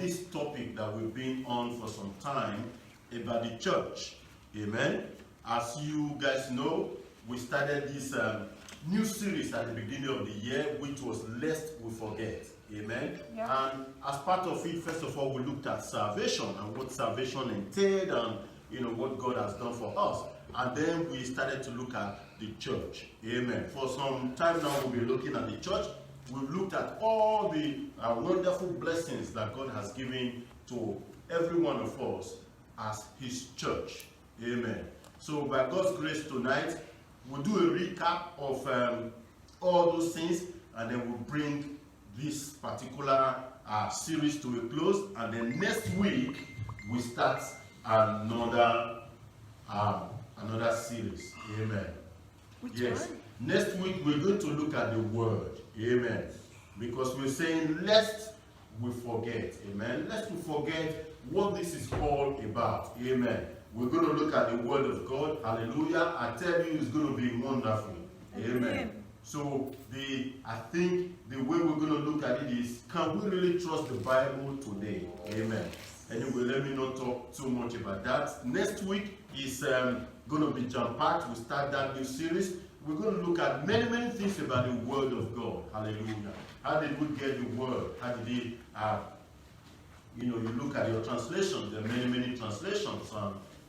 this topic that we've been on for some time about the church. Amen. As you guys know, we started this new series at the beginning of the year, which was Lest We Forget. Amen. Yeah. And as part of it, first of all, we looked at salvation and what salvation entailed and what God has done for us. And then we started to look at the church. Amen. For some time now, we'll be looking at the church. We've looked at all the wonderful blessings that God has given to every one of us as his church. Amen. So by God's grace tonight, we'll do a recap of all those things, and then we'll bring this particular series to a close. And then next week, we start another series. Amen. Yes. Next week, we're going to look at the word. Amen. Because we're saying, lest we forget. Amen. Lest we forget what this is all about. Amen. We're going to look at the word of God. Hallelujah. I tell you, it's going to be wonderful. Amen. So, I think the way we're going to look at it is, can we really trust the Bible today? Amen. Anyway, let me not talk too much about that. Next week is going to be jam-packed. We'll start that new series. We're going to look at many, many things about the Word of God. Hallelujah. How did we get the Word? How did it, you look at your translations. There are many, many translations.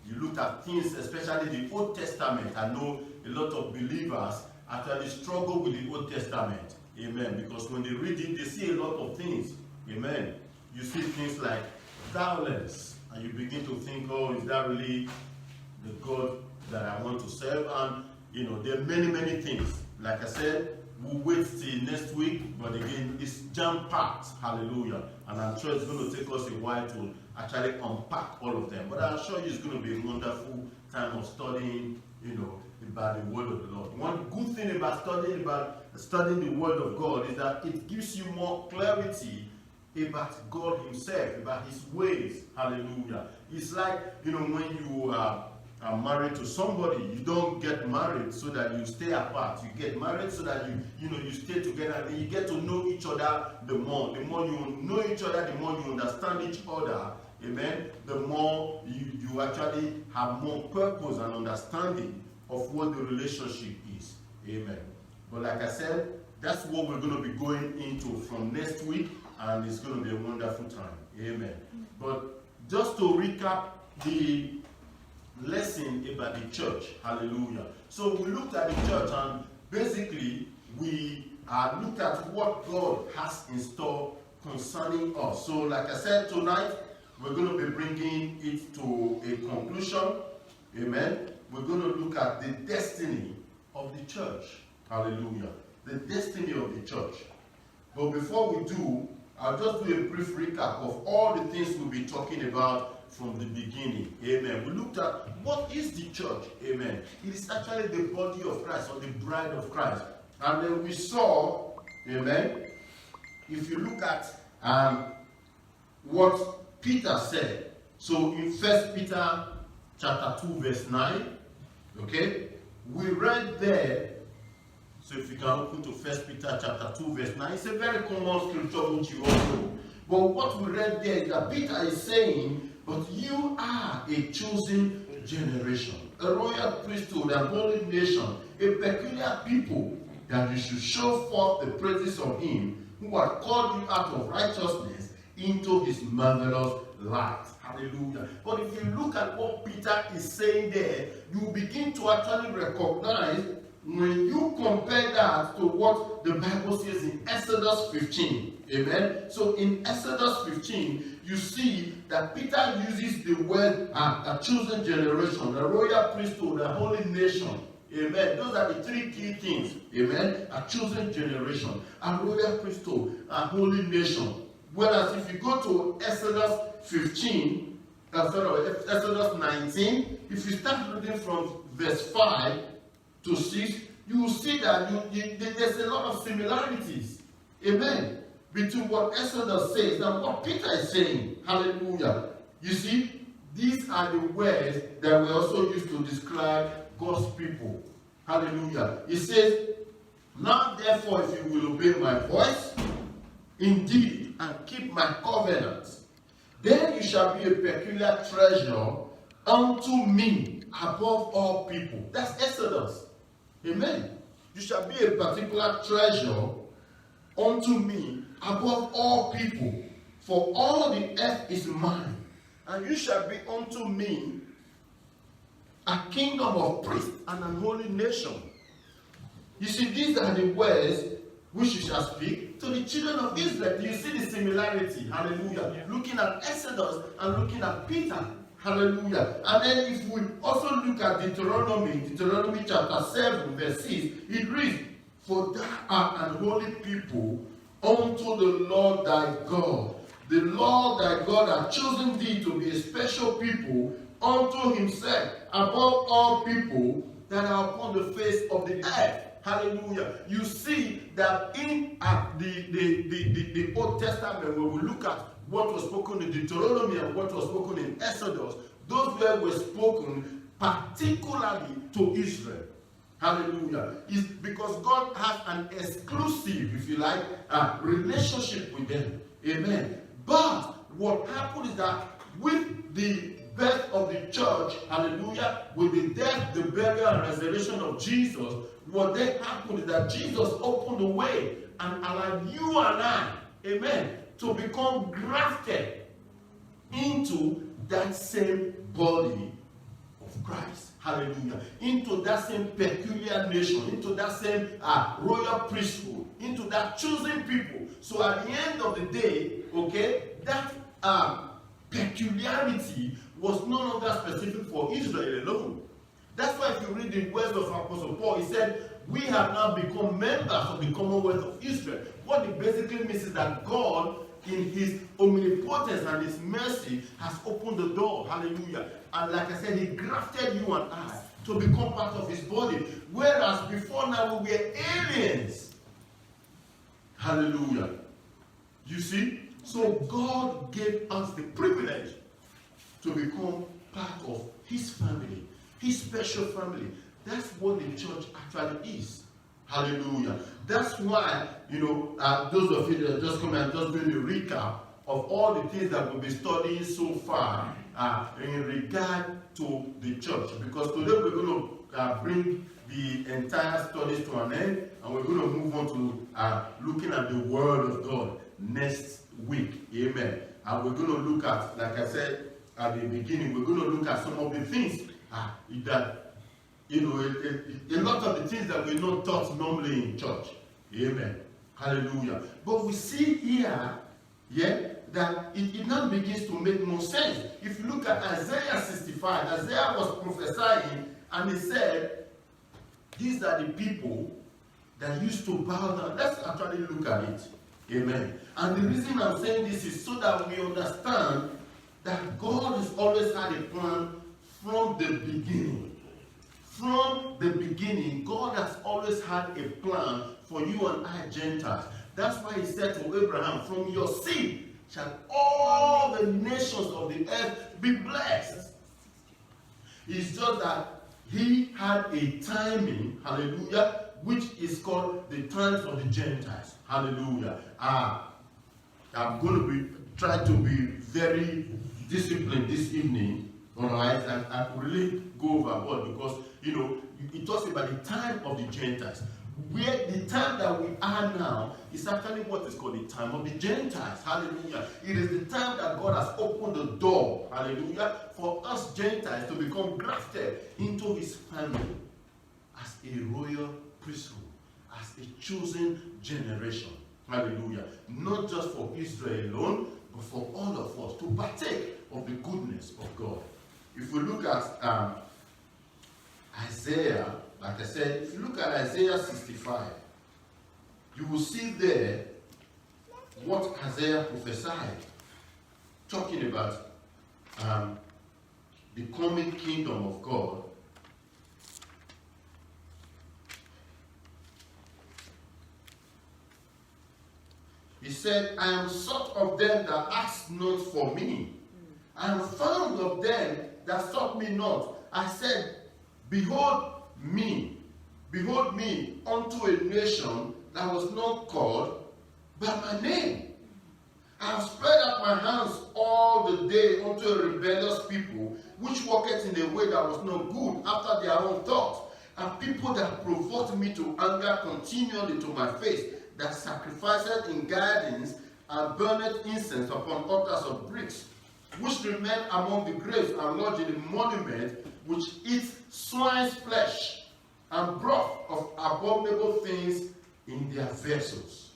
You look at things, especially the Old Testament. I know a lot of believers actually struggle with the Old Testament. Amen. Because when they read it, they see a lot of things. Amen. You see things like violence, and you begin to think, oh, is that really the God that I want to serve? And there are many, many things. Like I said, we'll wait till next week, but again, it's jam-packed. Hallelujah. And I'm sure it's going to take us a while to actually unpack all of them. But I'm sure it's going to be a wonderful time of studying, about the Word of the Lord. One good thing about studying the Word of God is that it gives you more clarity about God himself, about his ways. Hallelujah. It's like, when you are married to somebody, you don't get married so that you stay apart. You get married so that you stay together, and you get to know each other the more. The more you know each other, the more you understand each other. Amen. The more you actually have more purpose and understanding of what the relationship is. Amen. But like I said, that's what we're going to be going into from next week, and it's going to be a wonderful time. Amen. But just to recap the lesson about the church. Hallelujah. So we looked at the church, and basically we looked at what God has in store concerning us. So like I said, tonight we're going to be bringing it to a conclusion. Amen. We're going to look at the destiny of the church. Hallelujah. The destiny of the church. But before we do, I'll just do a brief recap of all the things we'll be talking about from the beginning. Amen. We looked at what is the church. Amen. It is actually the body of Christ, or the bride of Christ. And then we saw, amen, if you look at what Peter said. So in 1 Peter chapter 2 verse 9, okay, we read there. So if you can open to 1 Peter chapter 2 verse 9, it's a very common scripture which you all know. But what we read there is that Peter is saying, but you are a chosen generation, a royal priesthood, a holy nation, a peculiar people, that you should show forth the praises of him who had called you out of righteousness into his marvelous light. Hallelujah. But if you look at what Peter is saying there, you begin to actually recognize, when you compare that to what the Bible says in Exodus 15, amen. So in Exodus 15, you see that Peter uses the word a chosen generation, a royal priesthood, a holy nation. Amen. Those are the three key things. Amen. A chosen generation, a royal priesthood, a holy nation. Whereas if you go to Exodus 15, Exodus 19, if you start reading from verse 5 to 6, you will see that there's a lot of similarities. Amen. Between what Exodus says and what Peter is saying. Hallelujah. You see, these are the words that we also use to describe God's people. Hallelujah. It says, now therefore, if you will obey my voice, indeed, and keep my covenant, Then you shall be a peculiar treasure unto me above all people. That's Exodus. Amen. You shall be a particular treasure unto me above all people, for all the earth is mine, and you shall be unto me a kingdom of priests and an holy nation. You see, these are the words which you shall speak to the children of Israel. You see the similarity. Hallelujah. Yeah. Looking at Exodus and looking at Peter. Hallelujah. And then if we also look at Deuteronomy chapter 7 verse 6, it reads, for thou art an holy people unto the Lord thy God. The Lord thy God hath chosen thee to be a special people unto himself above all people that are upon the face of the earth. Hallelujah. You see that in the Old Testament, when we look at what was spoken in Deuteronomy and what was spoken in Exodus, those words were spoken particularly to Israel. Hallelujah. It's because God has an exclusive, if you like, relationship with them. Amen. But what happened is that with the birth of the church, hallelujah, with the death, the burial, and resurrection of Jesus, what then happened is that Jesus opened the way and allowed you and I, amen, to become grafted into that same body of Christ. Hallelujah. Into that same peculiar nation, into that same royal priesthood, into that chosen people. So at the end of the day, okay, that peculiarity was no longer specific for Israel alone. That's why if you read the words of Apostle Paul, he said, we have now become members of the Commonwealth of Israel. What it basically means is that God, in his omnipotence and his mercy, has opened the door. Hallelujah. And like I said, he grafted you and I to become part of his body. Whereas before now we were aliens. Hallelujah. You see? So God gave us the privilege to become part of his family, his special family. That's what the church actually is. Hallelujah. That's why, those of you that just come and just doing the recap of all the things that we'll be studying so far in regard to the church. Because today we're going to bring the entire studies to an end, and we're going to move on to looking at the Word of God next week. Amen. And we're going to look at, like I said at the beginning, we're going to look at some of the things that, a lot of the things that we're not taught normally in church. Amen. Hallelujah. But we see here, that it now begins to make more sense. If you look at Isaiah 65, Isaiah was prophesying, and he said, these are the people that used to bow down. Let's actually look at it. Amen. And the reason I'm saying this is so that we understand that God has always had a plan from the beginning. From the beginning, God has always had a plan for you and I, Gentiles. That's why he said to Abraham, from your seed shall all the nations of the earth be blessed. It's just that he had a timing, hallelujah, which is called the times of the Gentiles. Hallelujah. I'm going to be trying to be very disciplined this evening. Alright, and I could really go overboard because, it talks about the time of the Gentiles. Where the time that we are now is actually what is called the time of the Gentiles. Hallelujah. It is the time that God has opened the door, hallelujah, for us Gentiles to become grafted into his family as a royal priesthood, as a chosen generation. Hallelujah. Not just for Israel alone, but for all of us to partake of the goodness of God. If we look at Isaiah, like I said, if you look at Isaiah 65, you will see there what Isaiah prophesied, talking about the coming kingdom of God. He said, I am sought of them that ask not for me. I am found of them that sought me not. I said, behold me unto a nation that was not called by my name. I have spread out my hands all the day unto a rebellious people, which walketh in a way that was not good after their own thoughts, and people that provoked me to anger continually to my face, that sacrificed in gardens and burned incense upon altars of bricks, which remain among the graves and lodge in the monument, which eat swine's flesh and broth of abominable things in their vessels,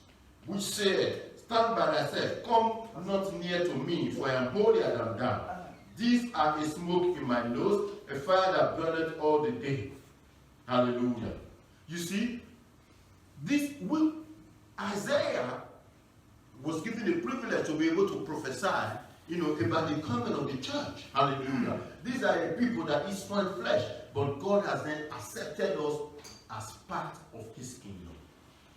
which said, Stand by thyself, come not near to me, for I am holier than thou. These are a smoke in my nose, a fire that burneth all the day. Hallelujah. You see, Isaiah was given the privilege to be able to prophesy, about the coming of the church. Hallelujah. These are the people that eat swine flesh, but God has then accepted us as part of his kingdom.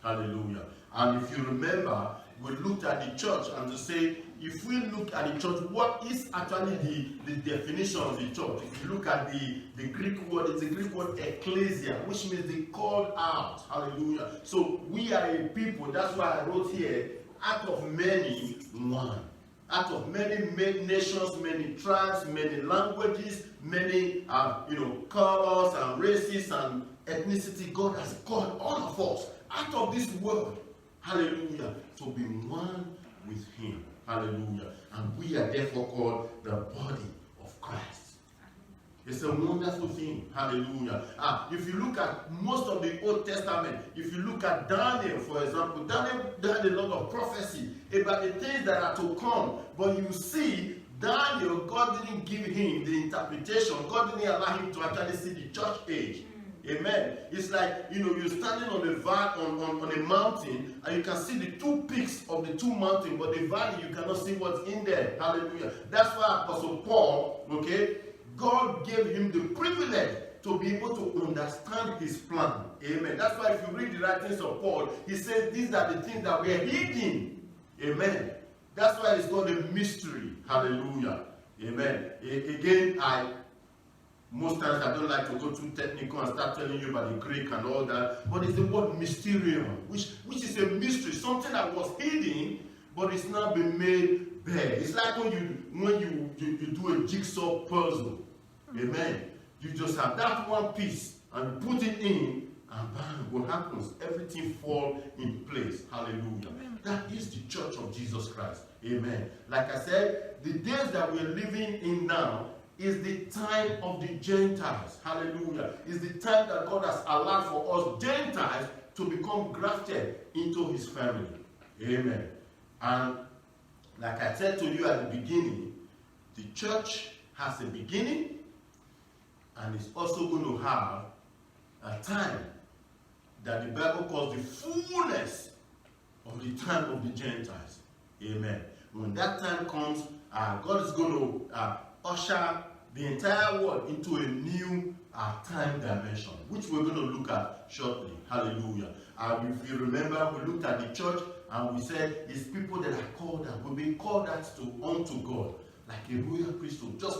Hallelujah. And if you remember, we looked at the church and to say, if we look at the church, what is actually the definition of the church? If you look at the Greek word, it's the Greek word ecclesia, which means the called out. Hallelujah. So we are a people, that's why I wrote here, out of many, one. Out of many nations, many tribes, many languages, many colors and races and ethnicity, God has called all of us out of this world. Hallelujah. To be one with him. Hallelujah. And we are therefore called the body of Christ. It's a wonderful thing. Hallelujah. If you look at most of the Old Testament, if you look at Daniel, for example, Daniel had a lot of prophecy about the things that are to come. But you see, Daniel, God didn't give him the interpretation. God didn't allow him to actually see the church age. Amen. It's like, you're standing on a mountain and you can see the two peaks of the two mountains, but the valley, you cannot see what's in there. Hallelujah. That's why Apostle Paul, God gave him the privilege to be able to understand his plan. Amen. That's why if you read the writings of Paul, he says these are the things that were hidden. Amen. That's why it's called a mystery. Hallelujah. Amen. Again, most times I don't like to go too technical and start telling you about the Greek and all that, but it's the word mysterium, which is a mystery, something that was hidden, but it's now been made bare. It's like when you do a jigsaw puzzle. Amen. You just have that one piece and put it in, and bam, what happens? Everything falls in place. Hallelujah. That is the church of Jesus Christ. Amen. Like I said, the days that we're living in now is the time of the Gentiles. Hallelujah. Is the time that God has allowed for us Gentiles to become grafted into his family. Amen. And like I said to you at the beginning, the church has a beginning and it's also going to have a time that the Bible calls the fullness of the time of the Gentiles. Amen. When that time comes, God is going to usher the entire world into a new time dimension, which we're going to look at shortly. Hallelujah. If you remember, we looked at the church and we said it's people that are called out. We've been called out unto God, like a royal priesthood, just,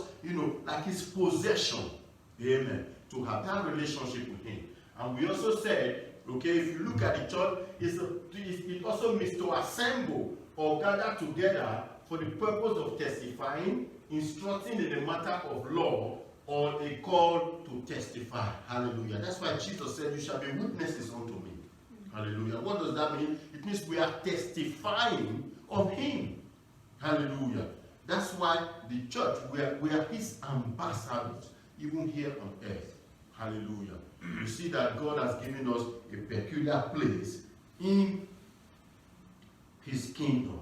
like his possession. Amen. To have that relationship with him. And we also said, if you look at the church, it also means to assemble or gather together for the purpose of testifying, instructing in the matter of law, or a call to testify. Hallelujah. That's why Jesus said, you shall be witnesses unto me. Hallelujah. What does that mean? It means we are testifying of him. Hallelujah. That's why the church, we are his ambassadors, even here on earth. Hallelujah. You see that God has given us a peculiar place in his kingdom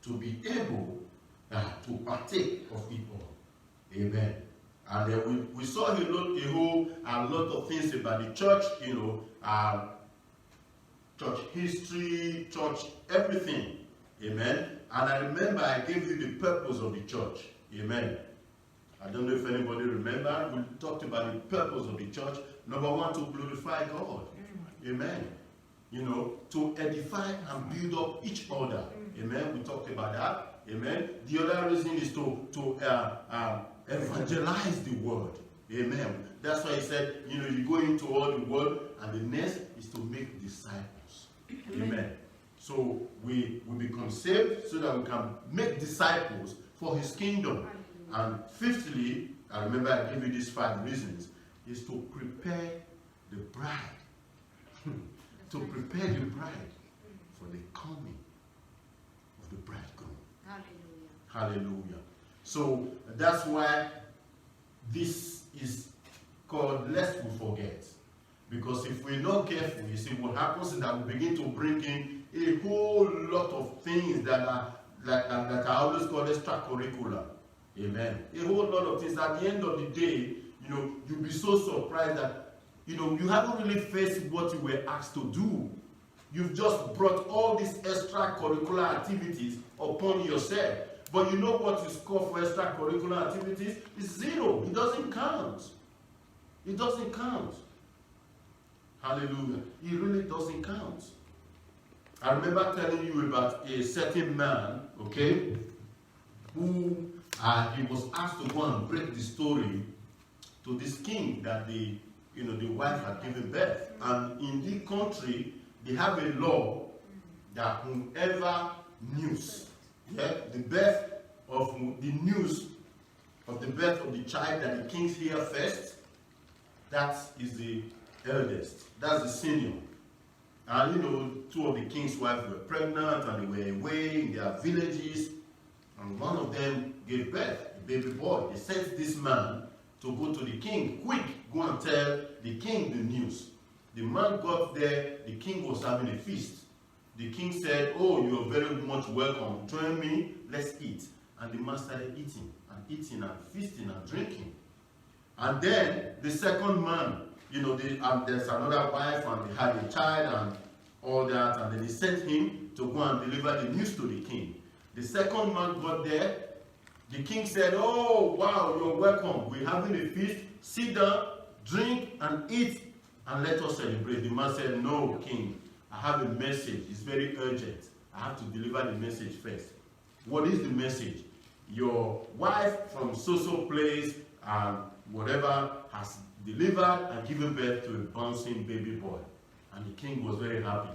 to be able to partake of it all. Amen. And we saw a lot of things about the church, church history, church everything. Amen. And I remember I gave you the purpose of the church. Amen. I don't know if anybody remember. We talked about the purpose of the church. Number one, to glorify God. Amen. To edify and build up each other. Amen. We talked about that. Amen. The other reason is to evangelize the word. Amen. That's why he said, you go into all the world, and the next is to make disciples. Amen. So we will become saved so that we can make disciples for his kingdom. And fifthly, I remember I gave you these 5 reasons, is to prepare the bride. To prepare the bride for the coming of the bridegroom. Hallelujah. Hallelujah. So that's why this is called lest we forget. Because if we're not careful, you see, what happens is that we begin to bring in a whole lot of things that are that I always call extracurricular. Amen. A whole lot of things. At the end of the day, you'll be so surprised that you haven't really faced what you were asked to do. You've just brought all these extracurricular activities upon yourself. But you know what you score for extracurricular activities? It's 0. It doesn't count. It doesn't count. Hallelujah. It really doesn't count. I remember telling you about a certain man, okay, who he was asked to go and break the story to this king that the wife had given birth. And in the country, they have a law that whoever news, the birth of the news of the birth of the child that the kings hear first, that is the eldest. That's the senior. And 2 of the king's wives were pregnant and they were away in their villages. And one of them gave birth, a baby boy. They sent this man to go to the king. Quick, go and tell the king the news. The man got there, the king was having a feast. The king said, "Oh, you are very much welcome. Join me, let's eat." And the man started eating and feasting and drinking. And then the second man, there's another wife and they had a child and all that, and then they sent him to go and deliver the news to the king. The second man got there. The king said, "Oh, wow, you're welcome. We're having a feast. Sit down, drink, and eat, and let us celebrate." The man said, "No, king, I have a message. It's very urgent. I have to deliver the message first." "What is the message?" "Your wife from so-so place and whatever has delivered and given birth to a bouncing baby boy." And the king was very happy.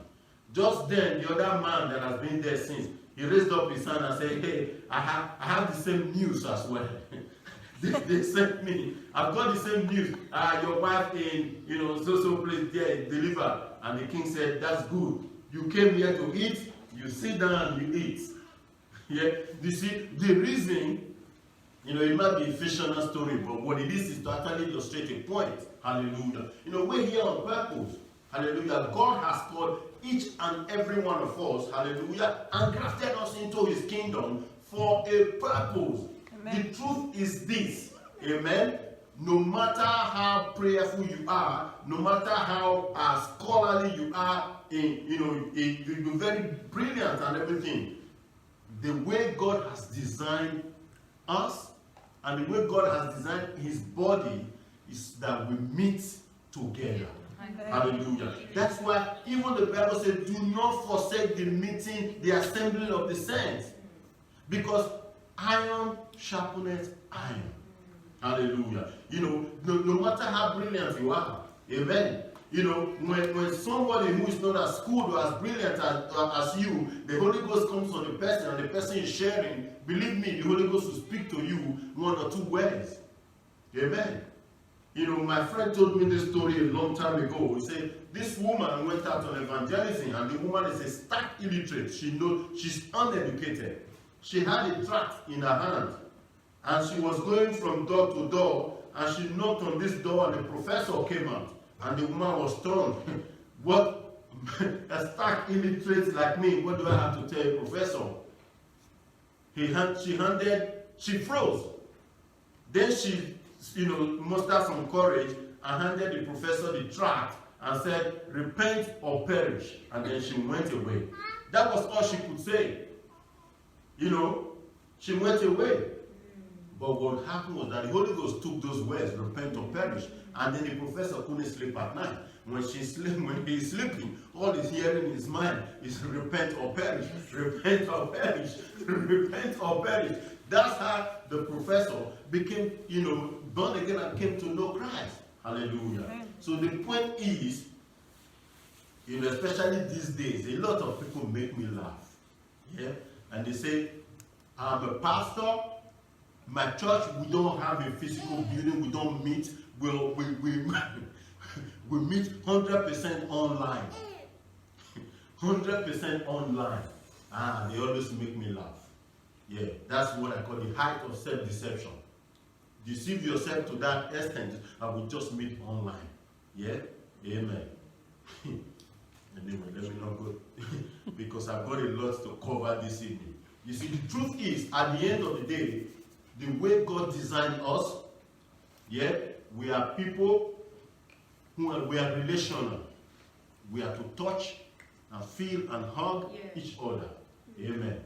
Just then, the other man that has been there since, he raised up his hand and said, "Hey, I have the same news as well." they sent me. "I've got the same news. Your wife in so place there delivered." And the king said, "That's good. You came here to eat. You sit down and you eat." Yeah. You see, the reason, it might be a fictional story, but what it is to actually illustrate a point. Hallelujah. We're here on purpose. Hallelujah. God has called each and every one of us, hallelujah, and grafted us into his kingdom for a purpose. Amen. The truth is this, amen. No matter how prayerful you are, no matter how scholarly you are, you're very brilliant and everything, the way God has designed us and the way God has designed his body is that we meet together. Amen. Hallelujah. That's why even the Bible says, "Do not forsake the meeting, the assembling of the saints." Because iron sharpeneth iron. Hallelujah. No matter how brilliant you are, amen. When somebody who is not as good or as brilliant as you, the Holy Ghost comes on the person and the person is sharing, believe me, the Holy Ghost will speak to you 1 or 2 words. Amen. My friend told me this story a long time ago. He said, this woman went out on evangelism, and the woman is a stark illiterate. She's uneducated. She had a tract in her hand, and she was going from door to door, and she knocked on this door, and the professor came out, and the woman was stunned. What? A stark illiterate like me, what do I have to tell a professor? She froze. Then she mustered some courage and handed the professor the tract and said, "Repent or perish." And then she went away. That was all she could say. She went away. But what happened was that the Holy Ghost took those words, "repent or perish," and then the professor couldn't sleep at night. When he's sleeping, all he's hearing in his mind is "repent or perish, repent or perish, repent or perish." That's how the professor became, born again and came to know Christ. Hallelujah. Amen. So the point is, You know, especially these days, a lot of people make me laugh. Yeah? And they say, I'm a pastor, my church, we don't have a physical building, we don't meet, we meet 100% online. 100% online. They always make me laugh. Yeah, that's what I call the height of self-deception. Deceive yourself to that extent, and we just meet online. Yeah? Amen. Anyway, let me not go, because I've got a lot to cover this evening. You see, the truth is, at the end of the day, the way God designed us, yeah, we are people we are relational. We are to touch and feel and hug each other. Amen.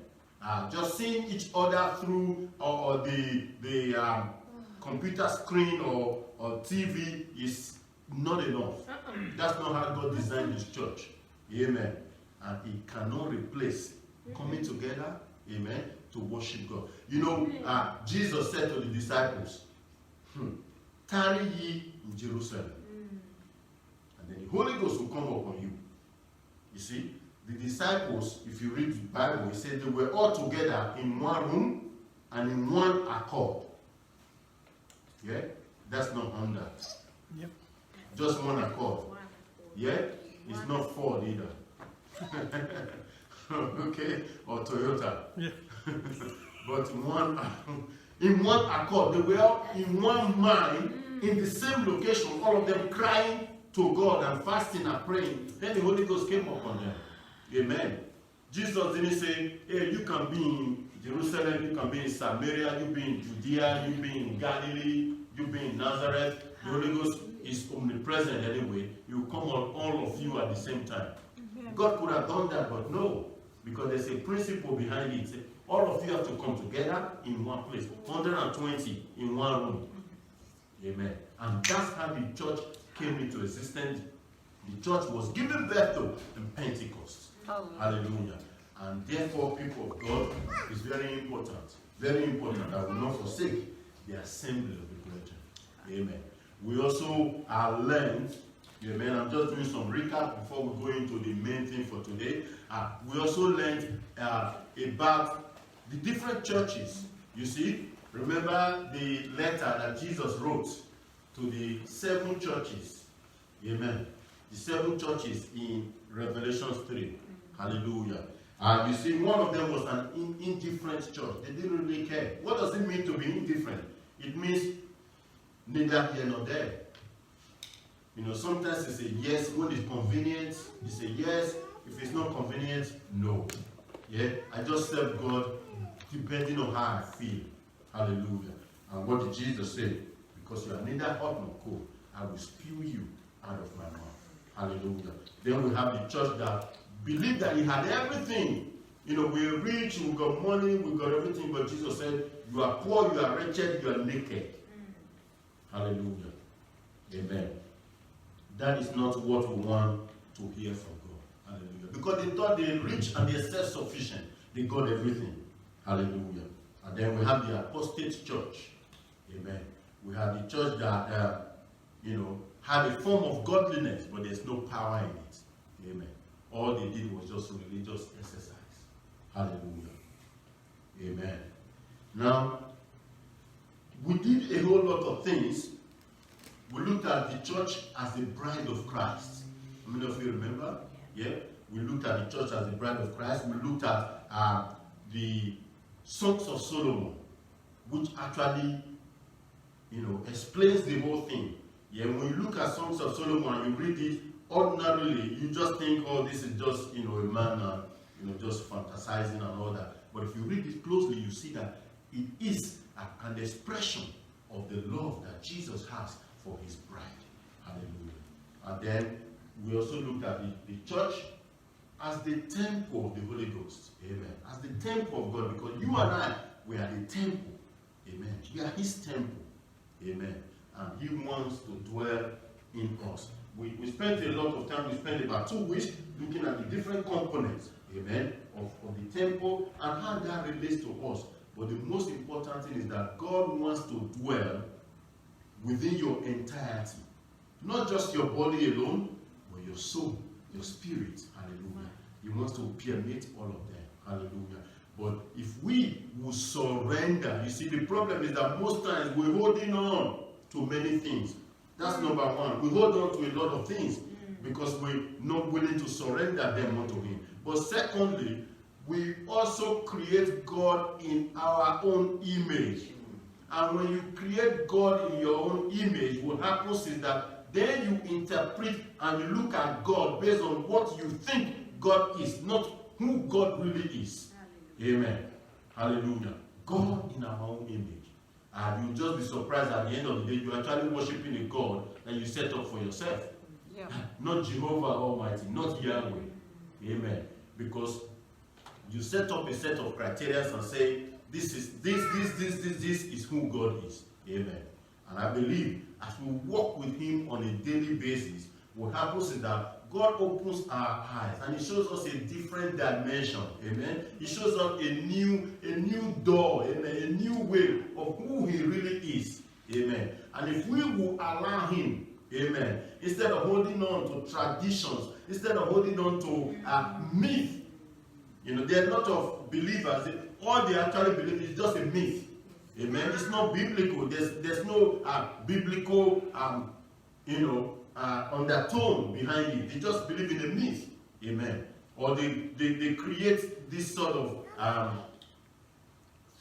Just seeing each other through or the computer screen or TV is not enough. That's not how God designed His church. Amen. And He cannot replace coming together, amen, to worship God. You know, Jesus said to the disciples, tarry ye in Jerusalem, and then the Holy Ghost will come upon you. You see, the disciples, if you read the Bible, it said they were all together in one room and in one accord. Yeah? That's not Honda. Yep. Just one accord. Yeah? It's not Ford either. Okay? Or Toyota. Yeah. But in one accord, they were all in one mind, in the same location, all of them crying to God and fasting and praying. Then the Holy Ghost came upon them. Amen. Jesus didn't say, hey, you can be in Jerusalem, you can be in Samaria, you be in Judea, you be in Galilee, you be in Nazareth. The Holy Ghost is omnipresent anyway. He will come on all of you at the same time. God could have done that, but no. Because there's a principle behind it. All of you have to come together in one place. 120 in one room. Amen. And that's how the church came into existence. The church was given birth to in Pentecost. Hallelujah. And therefore, people of God, is very important. Very important. I will not forsake the assembly of the brethren. Amen. We also learned, amen, I'm just doing some recap before we go into the main thing for today. We also learned about the different churches. You see, remember the letter that Jesus wrote to the 7 churches. Amen. The 7 churches in Revelation 3. Hallelujah. You see, one of them was an indifferent church. They didn't really care. What does it mean to be indifferent? It means neither here nor there. You know, sometimes you say yes when it's convenient. You say yes. If it's not convenient, no. Yeah? I just serve God depending on how I feel. Hallelujah. And what did Jesus say? Because you are neither hot nor cold, I will spew you out of my mouth. Hallelujah. Then we have the church that believed that he had everything. You know, we're rich, we've got money, we've got everything, but Jesus said, you are poor, you are wretched, you are naked. Hallelujah. Amen. That is not what we want to hear from God. Hallelujah. Because they thought they're rich and they're self-sufficient. They got everything. Hallelujah. And then we have the apostate church. Amen. We have the church that, you know, had a form of godliness, but there's no power in it. Amen. All they did was just religious exercise. Hallelujah. Amen. Now, we did a whole lot of things. We looked at the church as the bride of Christ. How many of you remember? Yeah. We looked at the church as the bride of Christ. We looked at the Songs of Solomon, which actually, you know, explains the whole thing. Yeah, when you look at Songs of Solomon and you read it, ordinarily, you just think, oh, this is just, you know, a man, you know, just fantasizing and all that. But if you read it closely, you see that it is an expression of the love that Jesus has for his bride. Hallelujah. And then we also looked at the church as the temple of the Holy Ghost. Amen. As the temple of God, because you and I, we are the temple. Amen. We are his temple. Amen. And he wants to dwell in us. We spent a lot of time, we spent about 2 weeks looking at the different components, amen, of the temple and how that relates to us. But the most important thing is that God wants to dwell within your entirety. Not just your body alone, but your soul your spirit. Hallelujah. He wants to permeate all of them. Hallelujah. But if we will surrender, you see, the problem is that most times we're holding on to many things. That's number one. We hold on to a lot of things because we're not willing to surrender them unto Him. But secondly, we also create God in our own image. And when you create God in your own image, what happens is that then you interpret and you look at God based on what you think God is, not who God really is. Amen. Hallelujah. God in our own image. And you'll just be surprised at the end of the day, you're actually worshiping a God that you set up for yourself. Yeah. Not Jehovah Almighty, not Yahweh. Amen. Because you set up a set of criteria and say, this is who God is. Amen. And I believe as we walk with Him on a daily basis, what happens is that God opens our eyes and He shows us a different dimension. Amen. He shows us a new door, amen, a new way of who He really is. Amen. And if we will allow Him, amen, instead of holding on to traditions, instead of holding on to myth, there are a lot of believers, all they actually believe is just a myth. Amen. It's not biblical. There's no biblical undertone behind it. They just believe in a myth. Amen. Or they create this sort of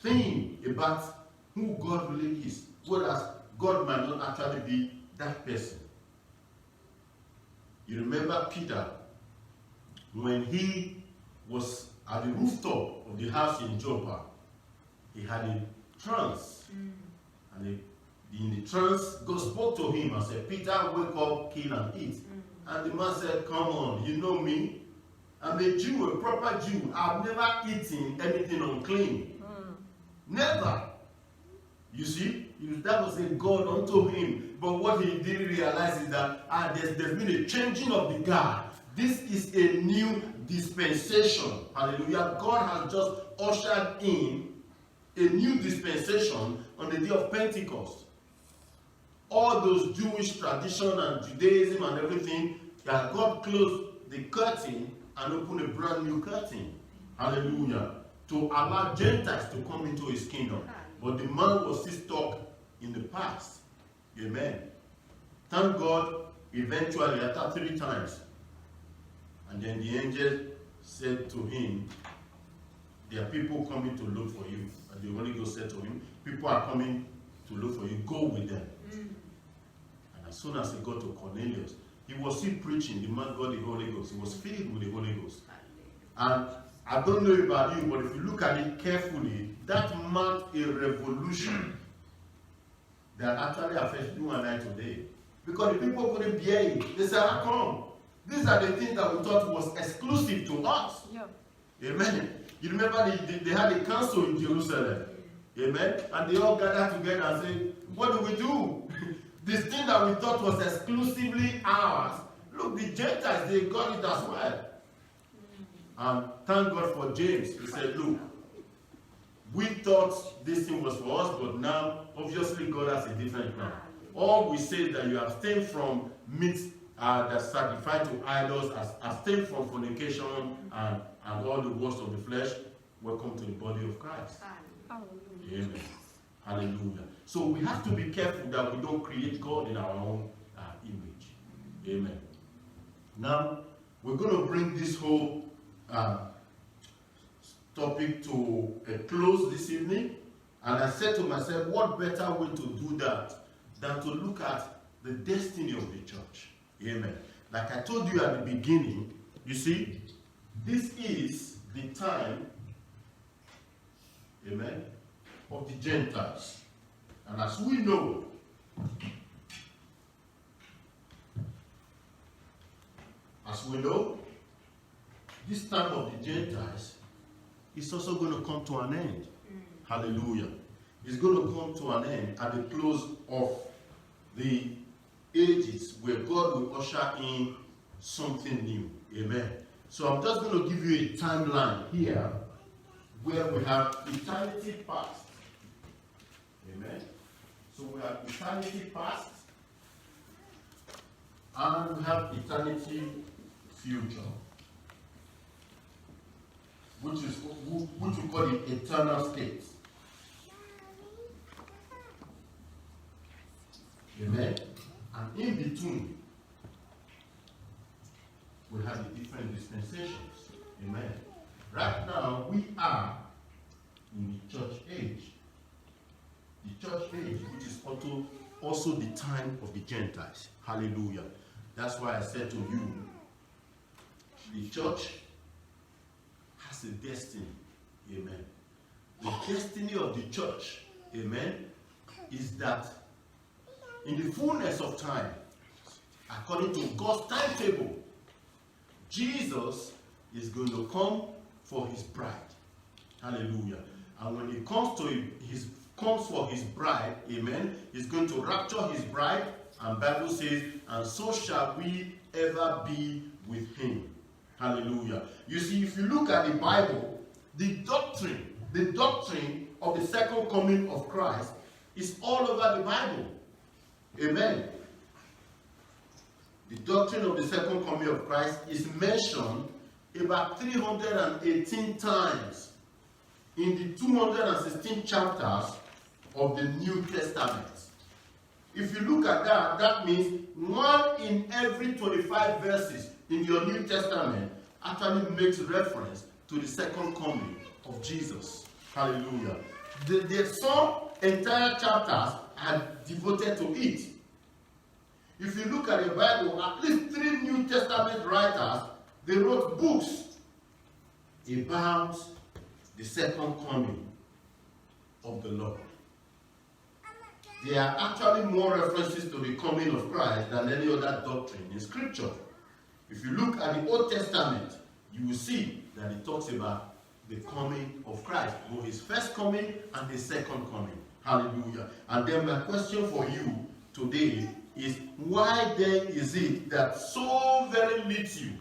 thing about who God really is, whereas God might not actually be that person. You remember Peter, when he was at the rooftop of the house in Joppa, he had a trance. And in the trance, God spoke to him and said, Peter, wake up, kill and eat. And the man said, come on, you know me. I'm a Jew, a proper Jew. I've never eaten anything unclean. Never. You see, that was a God unto him. But what he didn't realize is that there's been a changing of the guard. This is a new dispensation. Hallelujah. God has just ushered in a new dispensation on the day of Pentecost. All those Jewish tradition and Judaism and everything, that God closed the curtain and opened a brand new curtain. Hallelujah. To allow Gentiles to come into His kingdom. But the man was still stuck in the past. Amen. Thank God, eventually, after 3 times, and then the angel said to him, there are people coming to look for you. And the Holy Ghost said to him, people are coming to look for you. Go with them. And as soon as he got to Cornelius, he was still preaching. The man got the Holy Ghost. He was filled with the Holy Ghost. And I don't know about you, but if you look at it carefully, that marked a revolution that actually affects you and I today. Because the people couldn't bear it. They said, how come? These are the things that we thought was exclusive to us. Yeah. Amen. You remember they had a council in Jerusalem. Amen. And they all gathered together and said, what do we do? This thing that we thought was exclusively ours, look, the Gentiles, they got it as well. And thank God for James. He said, look, we thought this thing was for us, but now, obviously, God has a different plan. All we say is that you abstain from meat that's sacrificed to idols, abstain from fornication and all the works of the flesh. Welcome to the body of Christ. Amen. Hallelujah. So we have to be careful that we don't create God in our own image. Amen. Now, we're going to bring this whole topic to a close this evening. And I said to myself, what better way to do that than to look at the destiny of the church. Amen. Like I told you at the beginning, you see, this is the time, amen, of the Gentiles. And as we know, this time of the Gentiles is also going to come to an end. Hallelujah. It's going to come to an end at the close of the ages where God will usher in something new. Amen. So I'm just going to give you a timeline here where we have eternity past. Amen. So we have eternity past and we have eternity future, which we call the eternal state. Amen. And in between, we have the different dispensations. Amen. Right now, we are in the church age. The church age, which is also the time of the Gentiles. Hallelujah. That's why I said to you, the church has a destiny. Amen. The destiny of the church, amen, is that in the fullness of time, according to God's timetable, Jesus is going to come for his bride. Hallelujah. And when he comes for his bride, amen, he's going to rapture his bride, and Bible says, and so shall we ever be with him. Hallelujah. You see, if you look at the Bible, the doctrine of the second coming of Christ is all over the Bible. Amen. The doctrine of the second coming of Christ is mentioned about 318 times in the 216 chapters of the New Testament. If you look at that, that means 1 in every 25 verses in your New Testament actually makes reference to the second coming of Jesus. Hallelujah. Some entire chapters are devoted to it. If you look at the Bible, at least 3 New Testament writers, they wrote books about the second coming of the Lord. There are actually more references to the coming of Christ than any other doctrine in Scripture. If you look at the Old Testament, you will see that it talks about the coming of Christ, both his first coming and his second coming. Hallelujah. And then my question for you today is, why then is it that so very little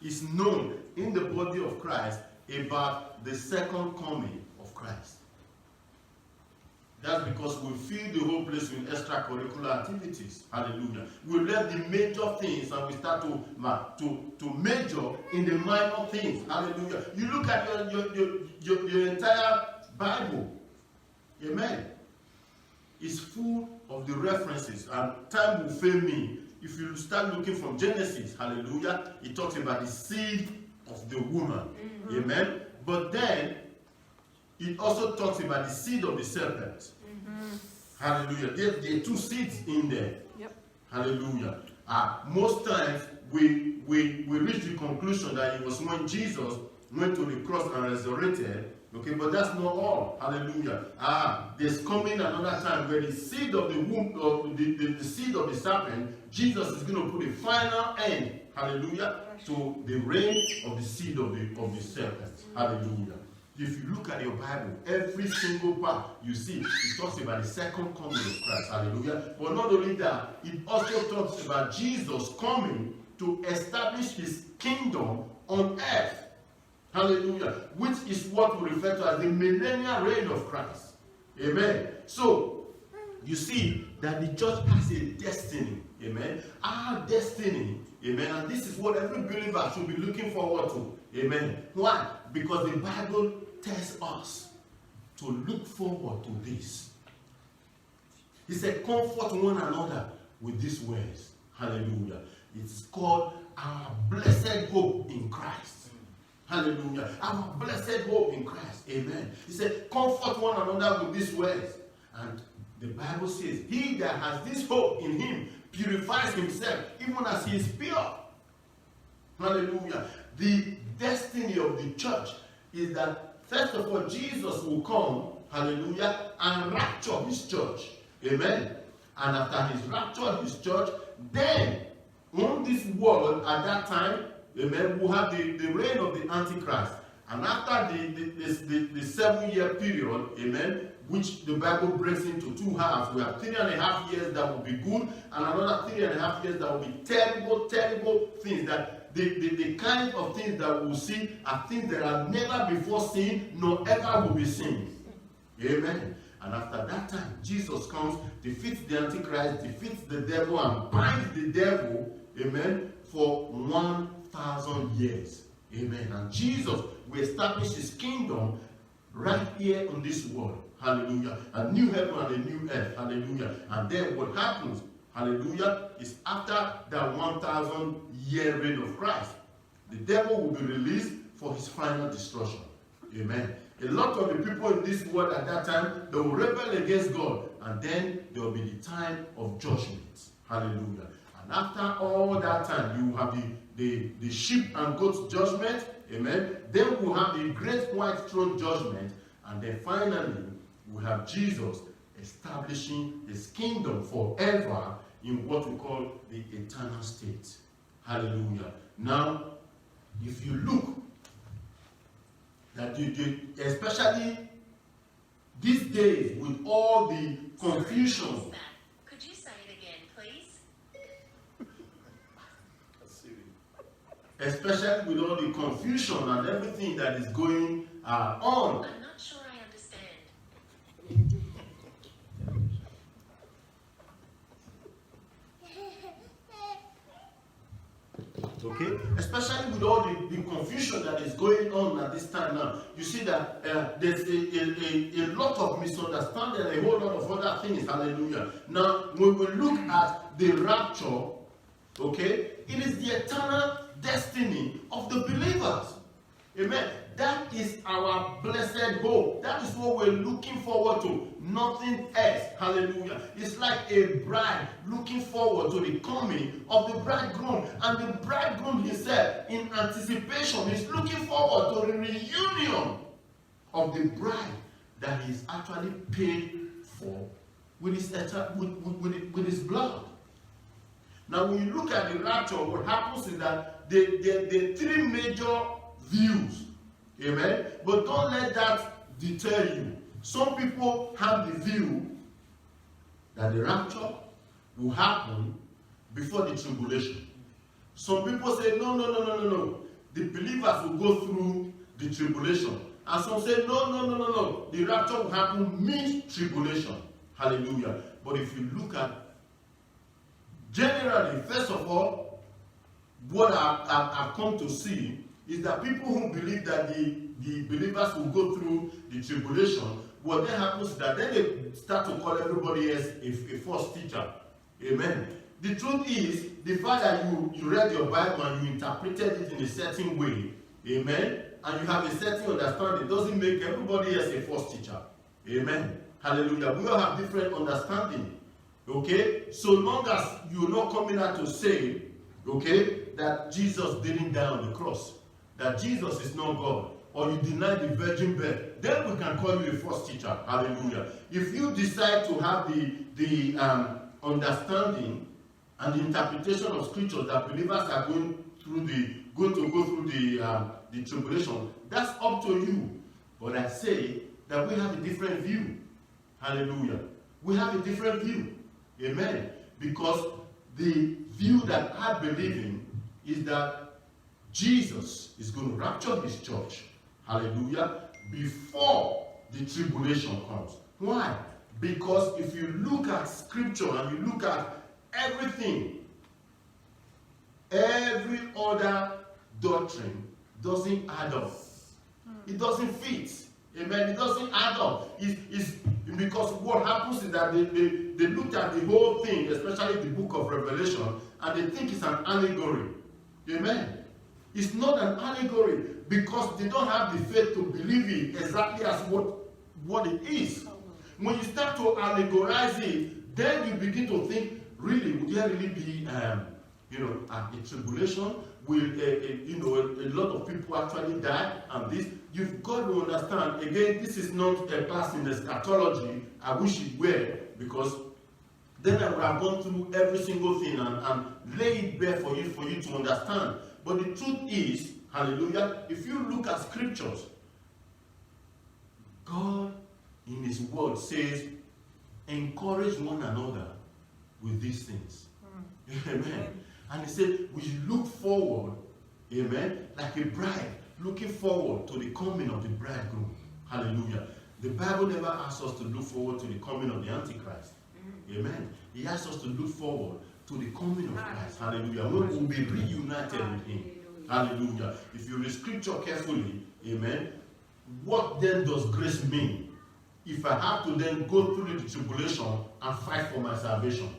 is known in the body of Christ about the second coming of Christ? That's because we fill the whole place with extracurricular activities. Hallelujah. We left the major things and we start to major in the minor things. Hallelujah. You look at your entire Bible. Amen. It's full of the references, and time will fail me. If you start looking from Genesis, hallelujah, it talks about the seed of the woman. Mm-hmm. Amen. But then it also talks about the seed of the serpent. Mm-hmm. Hallelujah. There are 2 seeds in there. Yep. Hallelujah. Most times we reach the conclusion that it was when Jesus went to the cross and resurrected. Okay, but that's not all. Hallelujah. There's coming another time where the seed of the womb, of the seed of the serpent, Jesus is going to put a final end, hallelujah, to the reign of the seed of the serpent. Hallelujah. If you look at your Bible, every single part you see, it talks about the second coming of Christ. Hallelujah. But not only that, it also talks about Jesus coming to establish his kingdom on earth. Hallelujah. Which is what we refer to as the millennial reign of Christ. Amen. So, you see that the church has a destiny. Amen. Our destiny. Amen. And this is what every believer should be looking forward to. Amen. Why? Because the Bible tells us to look forward to this. He said, comfort one another with these words. Hallelujah. It's called our blessed hope in Christ. Hallelujah. Our blessed hope in Christ. Amen. He said, comfort one another with these words. And the Bible says, he that has this hope in him purifies himself, even as he is pure. Hallelujah. The destiny of the church is that, first of all, Jesus will come, hallelujah, and rapture his church. Amen. And after he's raptured his church, then on this world at that time, amen, we'll have the reign of the Antichrist. And after the 7-year period, amen, which the Bible breaks into 2 halves, we have 3.5 years that will be good, and another 3.5 years that will be terrible, terrible things. That the kind of things that we'll see are things that are never before seen, nor ever will be seen. Amen. And after that time, Jesus comes, defeats the Antichrist, defeats the devil, and binds the devil, amen, for 1,000 years. Amen. And Jesus will establish his kingdom right here on this world. Hallelujah. A new heaven and a new earth. Hallelujah. And then what happens, hallelujah, is after that 1,000-year reign of Christ, the devil will be released for his final destruction. Amen. A lot of the people in this world at that time, they will rebel against God, and then there will be the time of judgment. Hallelujah. And after all that time, you will have the sheep and goats judgment. Amen. Then we'll have the great white throne judgment, and then finally we have Jesus establishing his kingdom forever in what we call the eternal state. Hallelujah. Now, if you look, that especially these days with all the confusion. Could you say it again, please? Especially with all the confusion and everything that is going on. I'm not sure I understand. Okay, especially with all the confusion that is going on at this time now, you see that there's a lot of misunderstanding and a whole lot of other things. Hallelujah. Now, when we look at the rapture, okay, it is the eternal destiny of the believers. Amen. That is our blessed hope. That is what we're looking forward to. Nothing else. Hallelujah. It's like a bride looking forward to the coming of the bridegroom. And the bridegroom himself, in anticipation, is looking forward to the reunion of the bride that he's actually paid for with his blood. Now, when you look at the rapture, what happens is that there are three major views. Amen. But don't let that deter you. Some people have the view that the rapture will happen before the tribulation. Some people say, no. The believers will go through the tribulation. And some say, no. The rapture will happen mid-tribulation. Hallelujah. But if you look at, generally, first of all, what I've come to see is that people who believe that the believers will go through the tribulation, what then happens is that then they start to call everybody else a false teacher. Amen. The truth is, the fact that you read your Bible and you interpreted it in a certain way, amen, and you have a certain understanding, doesn't make everybody else a false teacher. Amen. Hallelujah. We all have different understanding. Okay? So long as you're not coming out to say, okay, that Jesus didn't die on the cross, that Jesus is not God, or you deny the virgin birth, then we can call you a false teacher. Hallelujah. If you decide to have the understanding and the interpretation of scriptures that believers are going to go through the tribulation, that's up to you. But I say that we have a different view. Hallelujah. We have a different view. Amen. Because the view that I believe in is that Jesus is going to rapture his church, hallelujah, before the tribulation comes. Why? Because if you look at scripture and you look at everything, every other doctrine doesn't add up. It doesn't fit. Amen. It doesn't add up. It's because what happens is that they looked at the whole thing, especially the book of Revelation, and they think it's an allegory. Amen. It's not an allegory because they don't have the faith to believe it exactly as what it is. When you start to allegorize it, then you begin to think, really, would there really be, a tribulation? Will, a lot of people actually die? And this, you've got to understand, again, this is not a class in eschatology. I wish it were, because then I would have gone through every single thing and lay it bare for you to understand. But the truth is, hallelujah, if you look at scriptures, God in his word says, encourage one another with these things. Amen. And he said, we should look forward, amen, like a bride looking forward to the coming of the bridegroom. Hallelujah. The Bible never asks us to look forward to the coming of the Antichrist. Amen. He asks us to look forward to the coming of Christ. Hallelujah. When we'll be reunited with him. Hallelujah. If you read scripture carefully, amen, what then does grace mean? If I have to then go through the tribulation and fight for my salvation,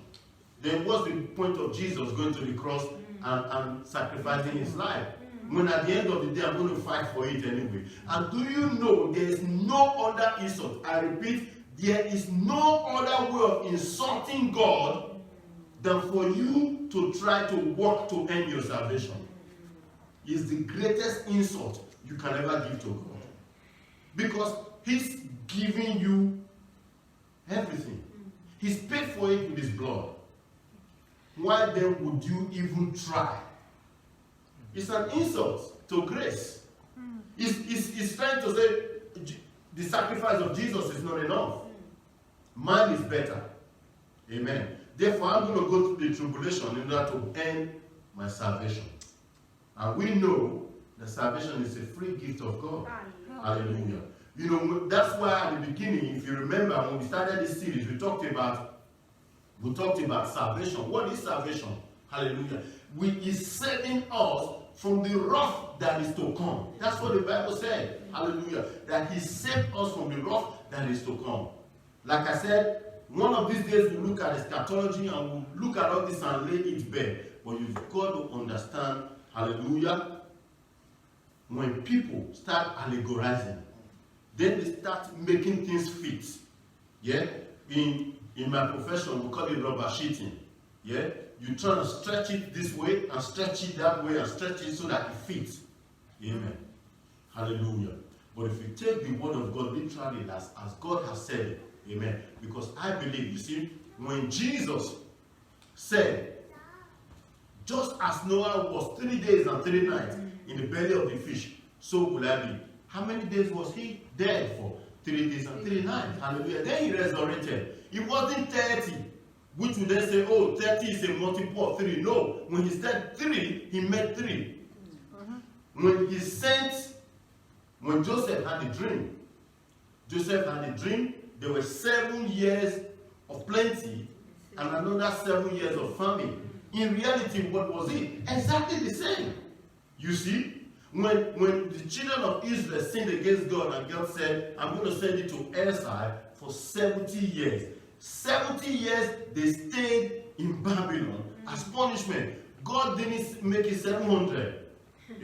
then what's the point of Jesus going to the cross and sacrificing his life? When at the end of the day, I'm going to fight for it anyway. And do you know there is no other insult? I repeat, there is no other way of insulting God than for you to try to work to end your salvation. It's the greatest insult you can ever give to God. Because he's giving you everything. He's paid for it with his blood. Why then would you even try? It's an insult to grace. It's trying to say the sacrifice of Jesus is not enough. Mine is better. Amen. Therefore, I'm going to go through the tribulation in order to end my salvation. And we know that salvation is a free gift of God. Hallelujah. You know, that's why at the beginning, if you remember, when we started this series, we talked about salvation. What is salvation? Hallelujah. Is saving us from the wrath that is to come. That's what the Bible said. Hallelujah. That he saved us from the wrath that is to come. Like I said, one of these days we'll look at eschatology and we'll look at all this and lay it bare. But you've got to understand, hallelujah, when people start allegorizing, then they start making things fit. Yeah? In my profession, we call it rubber sheeting. Yeah? You try to stretch it this way and stretch it that way and stretch it so that it fits. Amen. Hallelujah. But if you take the word of God literally as God has said it, amen. Because I believe, you see, when Jesus said, just as Noah was 3 days and 3 nights in the belly of the fish, so will I be. How many days was he dead for? 3 days and 3 nights. Hallelujah. Then he resurrected. It wasn't 30, which would then say, oh, 30 is a multiple of 3. No. When he said 3, he meant 3. When Joseph had a dream, there were 7 years of plenty and another 7 years of famine. In reality, what was it? Exactly the same. You see? When the children of Israel sinned against God and God said, I'm going to send you to exile for 70 years. 70 years they stayed in Babylon as punishment. God didn't make it 700.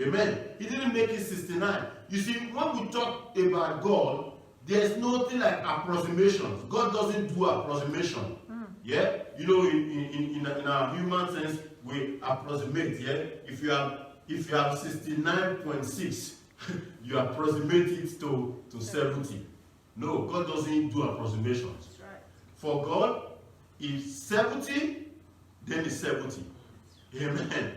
Amen. He didn't make it 69. You see, when we talk about God, there's nothing like approximations. God doesn't do approximation. Yeah? You know, in our human sense, we approximate. Yeah? If you have 69.6, you approximate it to 70. No, God doesn't do approximations. That's right. For God, if 70, then it's 70. Amen.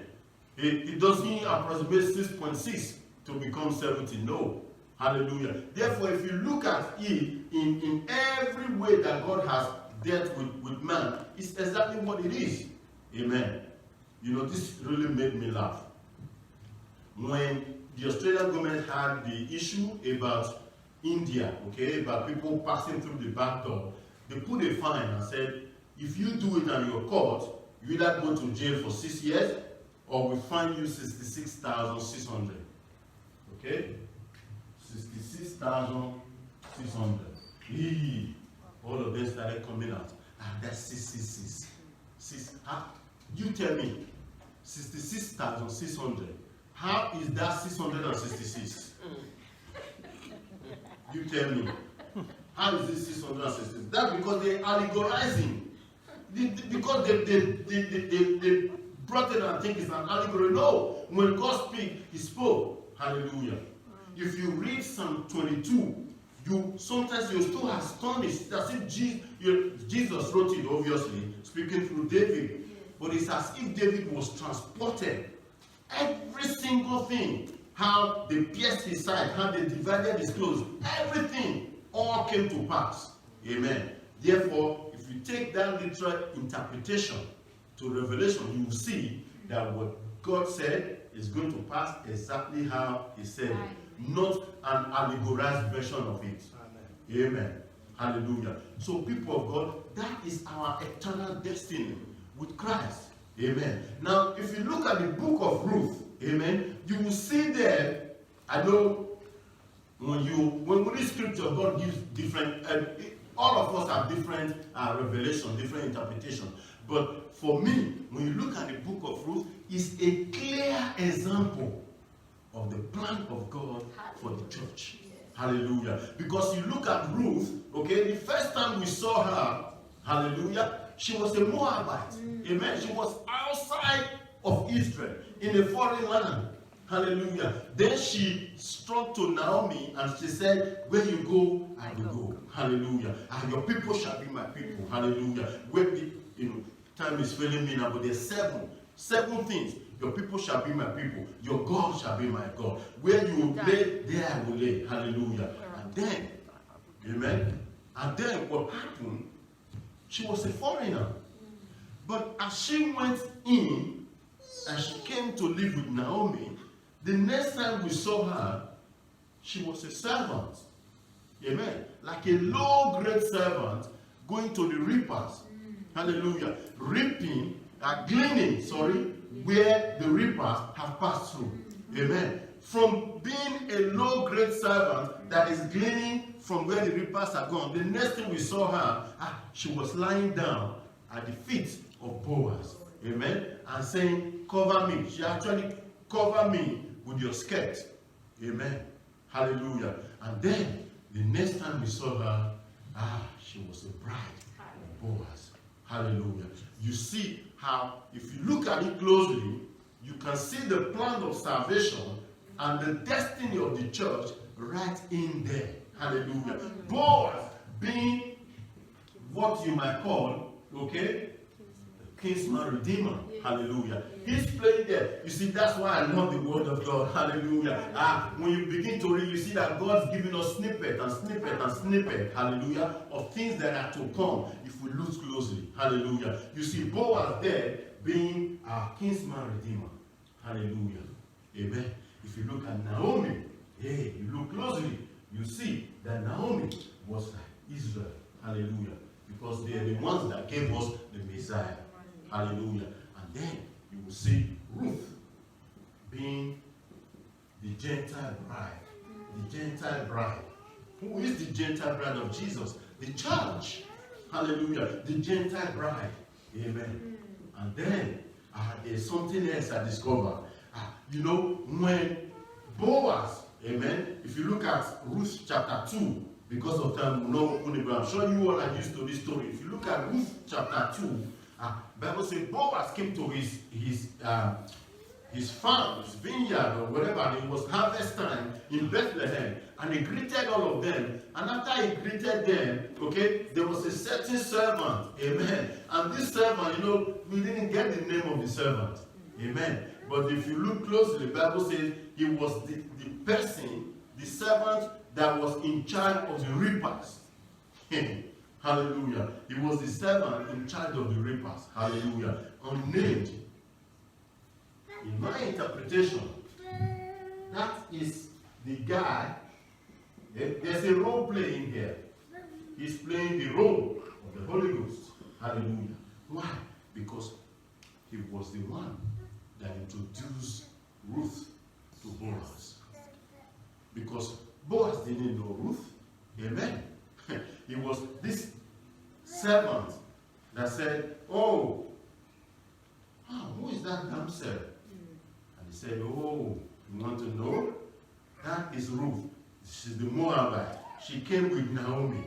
It doesn't approximate 6.6 to become 70. No. Hallelujah. Therefore, if you look at it in every way that God has dealt with man, it's exactly what it is. Amen. You know, this really made me laugh. When the Australian government had the issue about India, okay, about people passing through the back door, they put a fine and said, if you do it and you're caught, you either go to jail for 6 years or we fine you 66,600. Okay? 66,600. All of them started coming out. And that's 666. You tell me, 66,600. How is that 666? You tell me. How is this 666? That's because they're allegorizing. Because they brought it and think it's an allegory. No. When God speaks, he spoke. Hallelujah. If you read Psalm 22, sometimes you're still astonished. As if Jesus wrote it, obviously, speaking through David. But it's as if David was transported. Every single thing, how they pierced his side, how they divided his clothes, everything all came to pass. Amen. Therefore, if you take that literal interpretation to Revelation, you will see that what God said is going to pass exactly how he said it. Not an allegorized version of it. Amen. Amen. Hallelujah. So people of God, that is our eternal destiny with Christ. Amen. Now, if you look at the book of Ruth, amen, you will see there, I know when we read scripture, God gives different, all of us have different revelation, different interpretation. But for me, when you look at the book of Ruth, it's a clear example of the plan of God for the church. Hallelujah. Because you look at Ruth, okay, the first time we saw her, hallelujah, she was a Moabite. Amen. She was outside of Israel, in a foreign land. Hallelujah. Then she struck to Naomi and she said, where you go, I will go. Hallelujah. And your people shall be my people. Hallelujah. Where time is failing me now, but there's seven things. Your people shall be my people. Your God shall be my God. Where you lay, there I will lay. Hallelujah. And then, amen. And then what happened? She was a foreigner. But as she went in and she came to live with Naomi, the next time we saw her, she was a servant. Amen. Like a low-grade servant going to the reapers. Hallelujah. Gleaning, where the reapers have passed through. Amen. From being a low-grade servant that is gleaning from where the reapers are gone, the next thing we saw her, she was lying down at the feet of Boaz. Amen. And saying, cover me. She actually covered me with your skirt. Amen. Hallelujah. And then, the next time we saw her, she was a bride of Boaz. Hallelujah. You see how, if you look at it closely, you can see the plan of salvation and the destiny of the church right in there. Hallelujah. Boaz being what you might call, okay, kinsman redeemer. Hallelujah. He's playing there. You see, that's why I love the word of God. Hallelujah. When you begin to read, you see that God's giving us snippet and snippet and snippet, hallelujah, of things that are to come if we look closely. Hallelujah. You see Boaz there being our kinsman redeemer. Hallelujah. Amen. If you look at Naomi, hey, you look closely, you see that Naomi was like Israel. Hallelujah. Because they are the ones that gave us the Messiah. Hallelujah. And then you will see Ruth being the Gentile bride. The Gentile bride. Who is the Gentile bride of Jesus? The church. Hallelujah. The Gentile bride. Amen. And then there's something else I discovered. When Boaz, amen, if you look at Ruth chapter 2, because of time, I'm sure you all are used to this story. If you look at Ruth chapter 2, Bible says Boaz came to his farm, his vineyard, or whatever, and it was harvest time in Bethlehem, and he greeted all of them. And after he greeted them, okay, there was a certain servant, amen. And this servant, we didn't get the name of the servant, amen. But if you look closely, the Bible says he was the person, the servant that was in charge of the reapers. Hallelujah. He was the servant in charge of the reapers. Hallelujah. Unnamed. In my interpretation, that is the guy. There's a role playing here. He's playing the role of the Holy Ghost. Hallelujah. Why? Because he was the one that introduced Ruth to Boaz. Because Boaz didn't know Ruth. Amen. It was this servant that said, who is that damsel? And he said, you want to know? That is Ruth. She's the Moabite. She came with Naomi.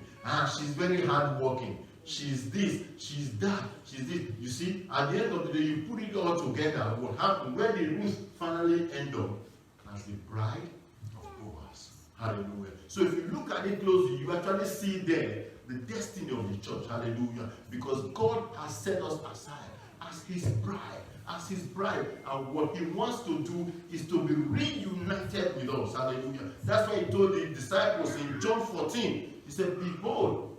She's very hardworking. She's this, she's that, she's this. You see, at the end of the day, you put it all together. What happened? Where did Ruth finally end up? As the bride of Boaz. Hallelujah. So if you look at it closely, you actually see there the destiny of the church. Hallelujah. Because God has set us aside as his bride. As his bride. And what he wants to do is to be reunited with us. Hallelujah. That's why he told the disciples in John 14. He said, behold,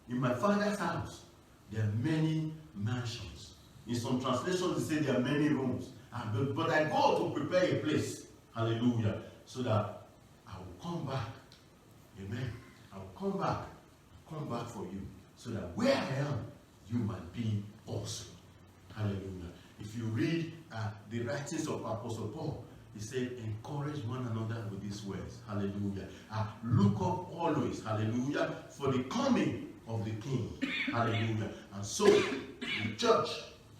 in my Father's house, there are many mansions. In some translations, they say there are many rooms. But I go to prepare a place. Hallelujah. So that I will come back. Amen. I will come back for you. So that where I am, you might be also. Hallelujah. If you read the writings of Apostle Paul, he said, encourage one another with these words. Hallelujah. Look up always. Hallelujah. For the coming of the King. Hallelujah. And so, the church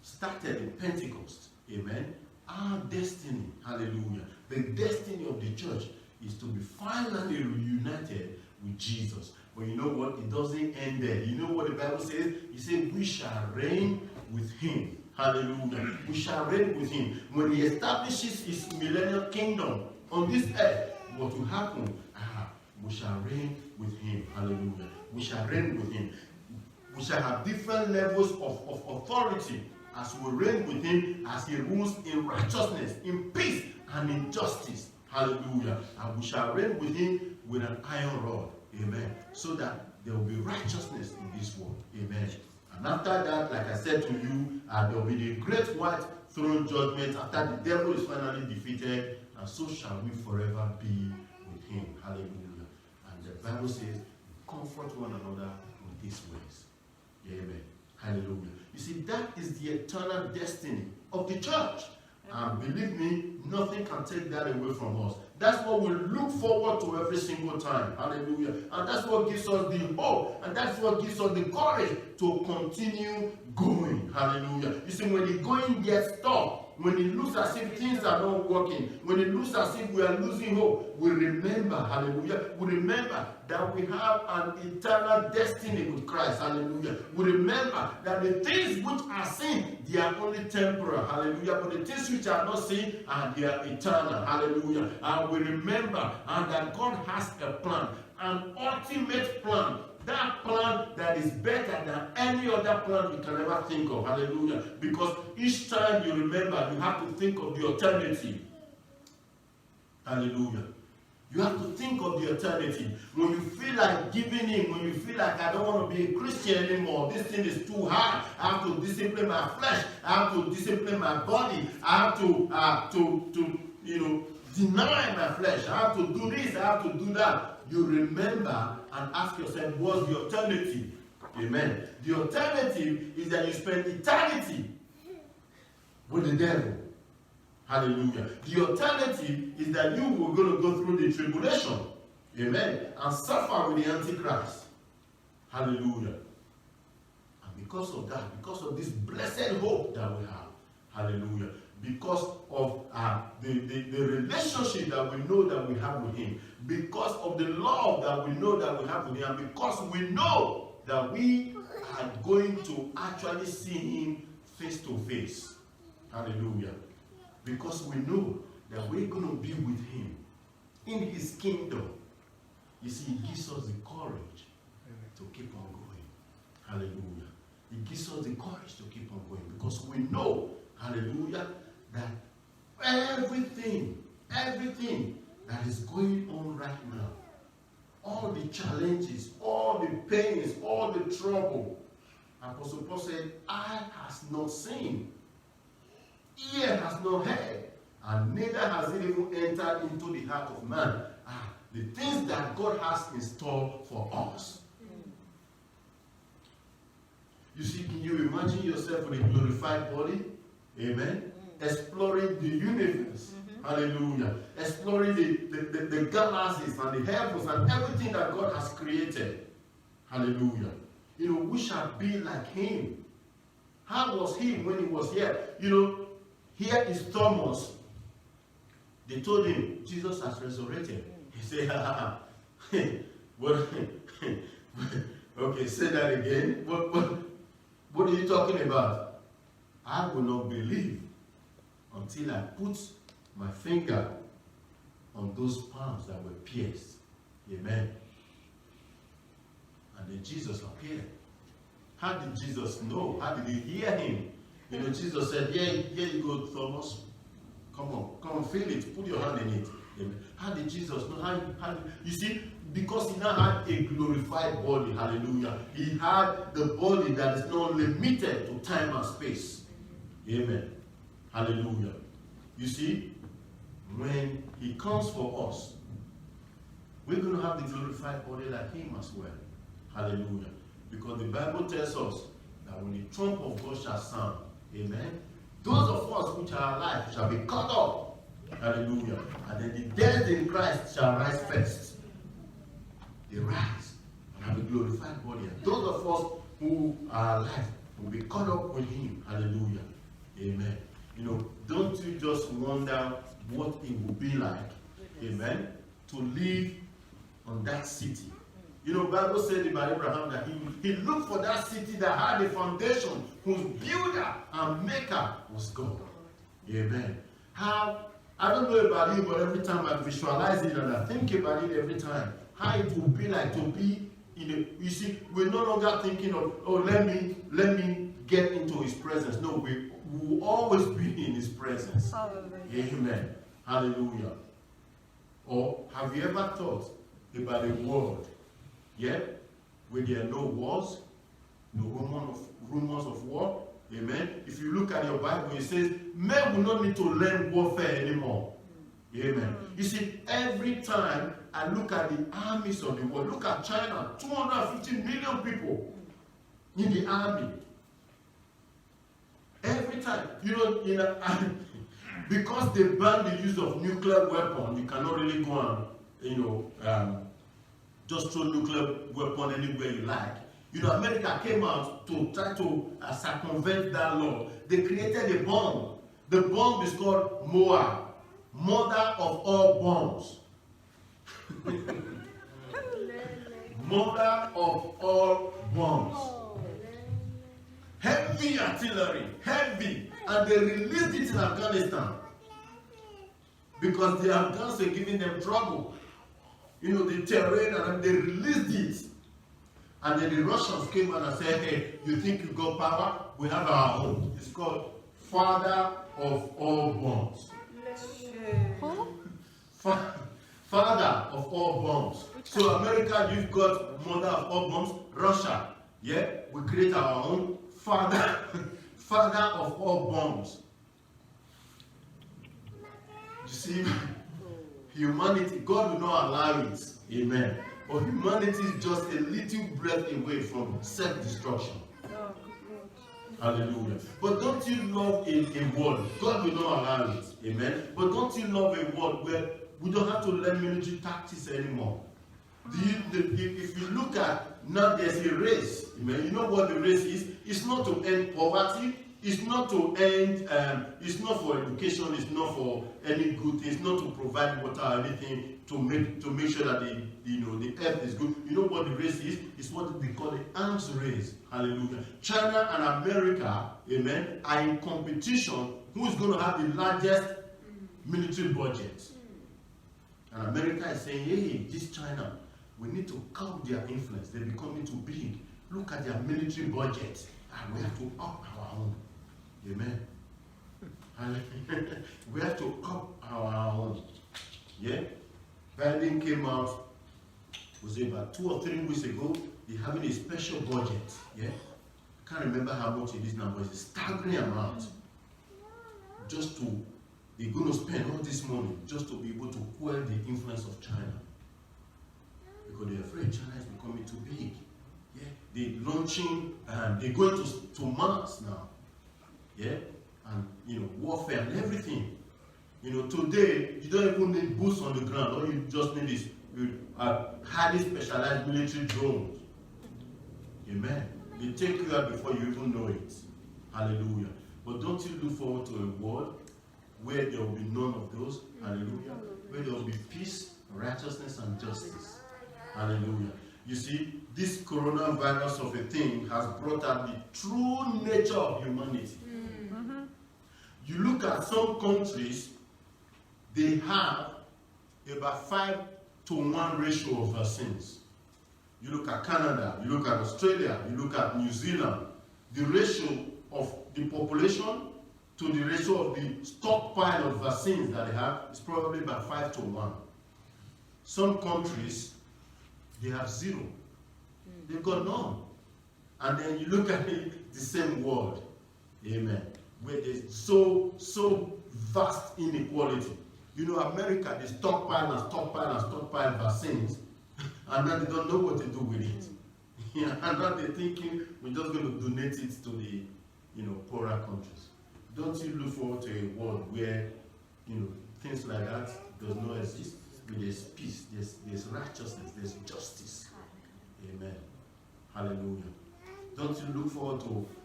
started in Pentecost. Amen. Our destiny. Hallelujah. The destiny of the church is to be finally reunited with Jesus. But you know what? It doesn't end there. You know what the Bible says? It says, we shall reign with him. Hallelujah. We shall reign with him. When he establishes his millennial kingdom on this earth, what will happen? We shall reign with him. Hallelujah. We shall reign with him. We shall have different levels of authority as we reign with him, as he rules in righteousness, in peace, and in justice. Hallelujah. And we shall reign with him with an iron rod. Amen. So that there will be righteousness in this world. Amen. And after that, like I said to you, there will be the great white throne judgment after the devil is finally defeated, and so shall we forever be with him. Hallelujah. And the Bible says, comfort one another with these words. Amen. Hallelujah. You see, that is the eternal destiny of the church. And believe me, nothing can take that away from us. That's what we look forward to every single time. Hallelujah. And that's what gives us the hope. And that's what gives us the courage to continue going. Hallelujah. You see, when the going gets tough, when it looks as if things are not working, when it looks as if we are losing hope, we remember, hallelujah, we remember that we have an eternal destiny with Christ, hallelujah. We remember that the things which are seen, they are only temporal, hallelujah, but the things which are not seen, they are eternal, hallelujah. And we remember that God has a plan, an ultimate plan. That plan that is better than any other plan you can ever think of. Hallelujah. Because each time you remember, you have to think of the eternity. Hallelujah. You have to think of the eternity. When you feel like giving in, when you feel like I don't want to be a Christian anymore, this thing is too hard, I have to discipline my flesh, I have to discipline my body, I have to deny my flesh, I have to do this, I have to do that. You remember and ask yourself, what's the alternative? Amen. The alternative is that you spend eternity with the devil. Hallelujah. The alternative is that you were going to go through the tribulation. Amen. And suffer with the Antichrist. Hallelujah. And because of that, because of this blessed hope that we have, hallelujah, because of the relationship that we know that we have with him, because of the love that we know that we have with him, and because we know that we are going to actually see him face to face. Hallelujah. Because we know that we're going to be with him in his kingdom. You see, he gives us the courage to keep on going. Hallelujah. He gives us the courage to keep on going because we know, hallelujah, that everything that is going on right now, all the challenges, all the pains, all the trouble, Apostle Paul said, eye has not seen, ear has not heard, and neither has it even entered into the heart of man. The things that God has in store for us. You see, can you imagine yourself with a glorified body? Amen. Exploring the universe. Hallelujah. Exploring the galaxies and the heavens and everything that God has created. Hallelujah. You know, we shall be like him. How was he when he was here? You know, here is Thomas. They told him, Jesus has resurrected. He said, what? Okay, say that again. What are you talking about? I will not believe until I put my finger on those palms that were pierced. Amen. And then Jesus appeared. How did Jesus know? How did he hear him? You know, Jesus said, here you go, Thomas. Come on, feel it. Put your hand in it. Amen. How did Jesus know? You see, because he now had a glorified body, hallelujah. He had the body that is not limited to time and space. Amen. Hallelujah. You see, when he comes for us, we're going to have the glorified body like him as well. Hallelujah. Because the Bible tells us that when the trump of God shall sound, Amen. Those of us which are alive shall be caught up. Hallelujah. And then the dead in Christ shall rise first. They rise and have a glorified body. And those of us who are alive will be caught up with him. Hallelujah. Amen. Don't you just wonder what it will be like, amen, to live on that city. Bible said about Abraham that he looked for that city that had a foundation, whose builder and maker was God. Amen. I don't know about you, but every time I visualize it and I think about it every time, how it will be like to be you see, we're no longer thinking of, let me get into his presence. No, we will always be in his presence. Hallelujah. Amen. Hallelujah. Or have you ever thought about a world, where there are no wars, no rumors of war? Amen. If you look at your Bible, it says men will not need to learn warfare anymore. Amen. You see, every time I look at the armies of the world, look at China, 250 million people in the army. Every time, because they banned the use of nuclear weapons, you cannot really go and, just throw nuclear weapon anywhere you like. America came out to try to circumvent that law. They created a bomb. The bomb is called MOA, mother of all bombs. Mother of all bombs. Heavy artillery, heavy. And they released it in Afghanistan. Because the Afghans were giving them trouble. The terrain, and they released it. And then the Russians came out and said, hey, you think you got power? We have our own. It's called Father of all bombs. Father of all bombs. So America, you've got mother of all bombs. Russia, we create our own father of all bombs. You see, humanity, God will not allow it. Amen. But humanity is just a little breath away from self-destruction. Hallelujah. But don't you love a world? God will not allow it. Amen. But don't you love a world where we don't have to learn military tactics anymore? If you look at now, there's a race. Amen. You know what the race is? It's not to end poverty. It's not to end. It's not for education. It's not for any good thing. It's not to provide water or anything to make sure that the earth is good. You know what the race is? It's what they call the arms race. Hallelujah. China and America, amen, are in competition. Who's going to have the largest military budget? And America is saying, hey, this China, we need to curb their influence. They're becoming too big. Look at their military budget. And we have to up our own. Amen. We have to up our own. Yeah? Biden came out, was it about 2 or 3 weeks ago? They're having a special budget. Yeah? I can't remember how much it is now, but it's a staggering amount. They're going to spend all this money just to be able to quell the influence of China. Because they're afraid China is becoming too big. Yeah? They're launching, they're going to Mars now. Yeah? And, warfare and everything. Today, you don't even need boots on the ground. All you just need is highly specialized military drones. Amen. They take you out before you even know it. Hallelujah. But don't you look forward to a world where there will be none of those? Hallelujah. Where there will be peace, righteousness, and justice. Hallelujah. You see, this coronavirus of a thing has brought out the true nature of humanity. Mm-hmm. You look at some countries, they have about 5-to-1 ratio of vaccines. You look at Canada, you look at Australia, you look at New Zealand, the ratio of the population to the ratio of the stockpile of vaccines that they have is probably about 5-to-1. Some countries, they have 0. They've got none. And then you look at the same world, amen, where there's so vast inequality. America, they stockpile vaccines, and now they don't know what to do with it. And now they're thinking we're just going to donate it to the poorer countries. Don't you look forward to a world where, things like that does not exist? Where there's peace, there's righteousness, there's justice. Amen. Hallelujah. Don't you look forward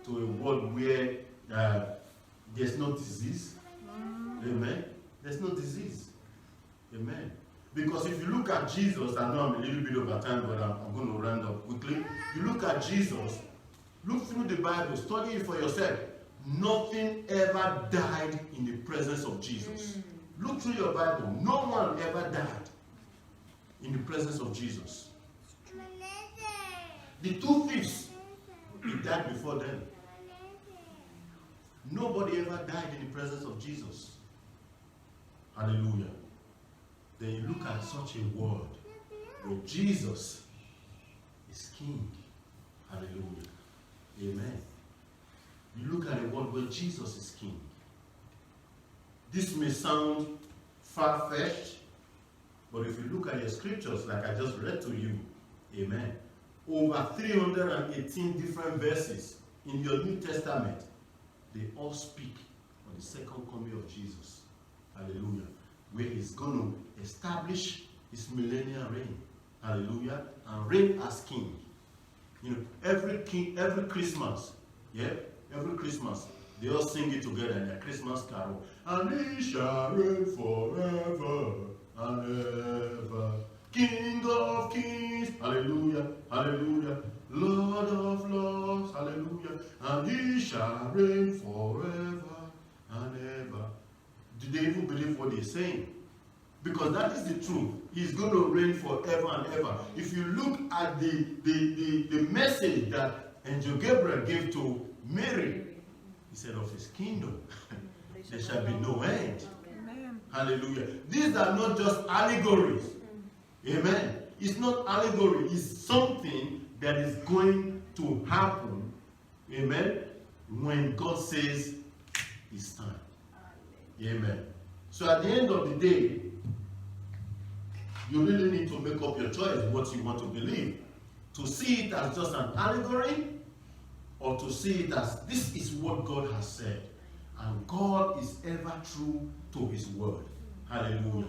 to a world where there's no disease? Amen. There's no disease. Amen. Because if you look at Jesus, I know I'm a little bit over time, but I'm going to round up quickly. You look at Jesus, look through the Bible, study it for yourself. Nothing ever died in the presence of Jesus. Look through your Bible. No one ever died in the presence of Jesus. The 2 thieves, he died before them. Nobody ever died in the presence of Jesus. Hallelujah. Then you look at such a world where Jesus is King. Hallelujah. Amen. You look at a world where Jesus is King. This may sound far-fetched, but if you look at your scriptures, like I just read to you, amen, over 318 different verses in your New Testament, they all speak of the second coming of Jesus. Hallelujah. Where he's going to establish his millennial reign. Hallelujah. And reign as king. Every Christmas, every Christmas, they all sing it together in their Christmas carol. And he shall reign forever and ever. King of kings, hallelujah, hallelujah. Lord of lords, hallelujah. And he shall reign forever and ever. Do they even believe what they're saying? Because that is the truth. He's going to reign forever and ever. If you look at the message that Angel Gabriel gave to Mary, he said of his kingdom, there shall be no end. Amen. Hallelujah. These are not just allegories. Amen. It's not allegory. It's something that is going to happen. Amen. When God says it's time. Amen. So at the end of the day, you really need to make up your choice what you want to believe. To see it as just an allegory, or to see it as this is what God has said. And God is ever true to his word. Hallelujah.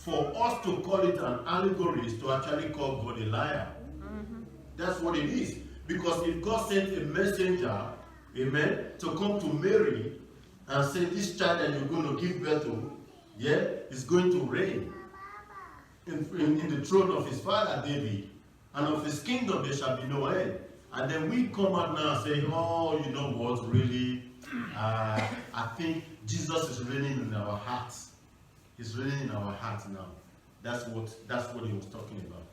For us to call it an allegory is to actually call God a liar. That's what it is. Because if God sent a messenger, amen, to come to Mary and say, this child that you're going to give birth to, is going to reign in the throne of his father David, and of his kingdom there shall be no end. And then we come out now and say, oh, you know what, really, I think Jesus is reigning in our hearts. He's reigning in our hearts now. That's what he was talking about.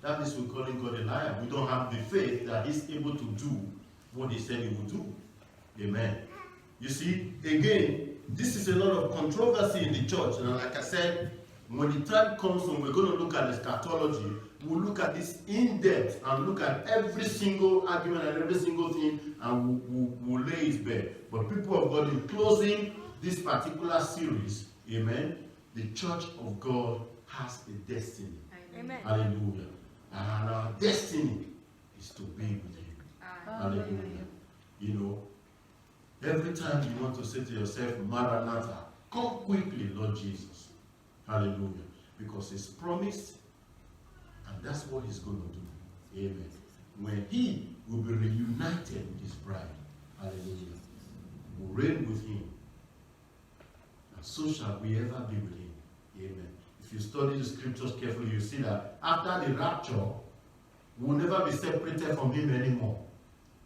That means we're calling God a liar. We don't have the faith that he's able to do what he said he would do. Amen. You see, again, this is a lot of controversy in the church. And like I said, when the time comes when we're going to look at eschatology, we'll look at this in depth and look at every single argument and every single thing, and we'll lay it bare. But people of God, in closing this particular series, amen, the church of God has a destiny. Amen. Hallelujah. And our destiny is to be with him. Hallelujah. You know, every time you want to say to yourself, Maranatha, come quickly, Lord Jesus. Hallelujah. Because he's promised, and that's what he's going to do. Amen. When he will be reunited with his bride. Hallelujah. We'll reign with him. And so shall we ever be with him. Amen. If you study the scriptures carefully, you see that after the rapture, we'll never be separated from him anymore.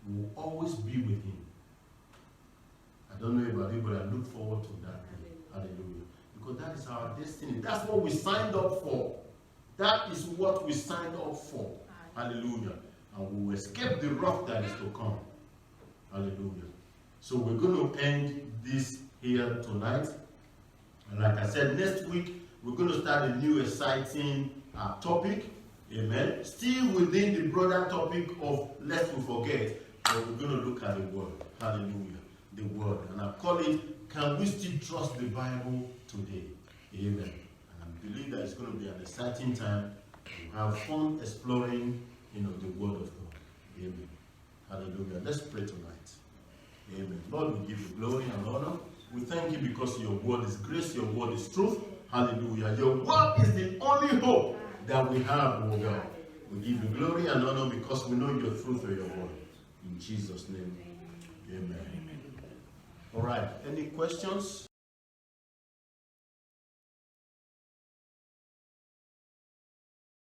We'll always be with him. I don't know about you, but I look forward to that day. Hallelujah. Because that is our destiny. That's what we signed up for. That is what we signed up for. Hallelujah. And we will escape the wrath that is to come. Hallelujah. So we're going to end this here tonight. And like I said, next week, we're going to start a new exciting topic. Amen. Still within the broader topic of lest we forget, but we're going to look at the word. Hallelujah. The word. And I call it, can we still trust the Bible today? Amen. And I believe that it's going to be an exciting time. We'll have fun exploring, the word of God. Amen. Hallelujah. Let's pray tonight. Amen. Lord, we give you glory and honor. We thank you because your word is grace, your word is truth. Hallelujah. Your word is the only hope that we have, oh God. We give you glory and honor because we know your truth or your word. In Jesus' name. Amen. All right. Any questions?